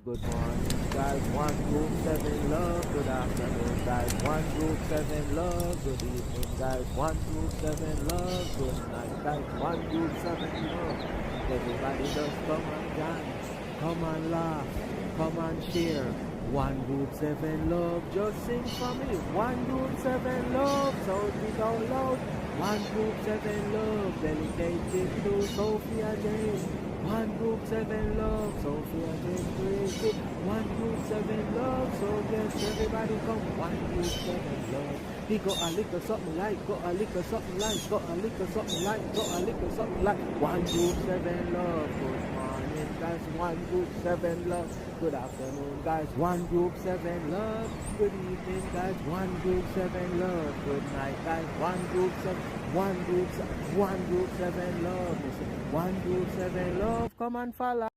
Good morning, guys. One group seven love. Good afternoon, guys. One group seven love. Good evening, guys. One group seven love. Good night, guys. One group seven love. Everybody just come and dance, come and laugh, come and share. One group seven love. Just sing for me. One group seven love. Shout it out loud. One group seven love. Dedicated to Sophie and James. One group seven love, Sophia James Gracie. One group seven love, so yes, everybody come. One group seven love. He got a liquor something like, got a liquor something like, got a liquor something like, got a liquor something like. One group seven love. Good morning, guys. One group seven love. Good afternoon, guys. One group seven love. Good evening, guys. One group seven love. Good night, guys. One group seven. One group seven love. One group seven love. Come and follow.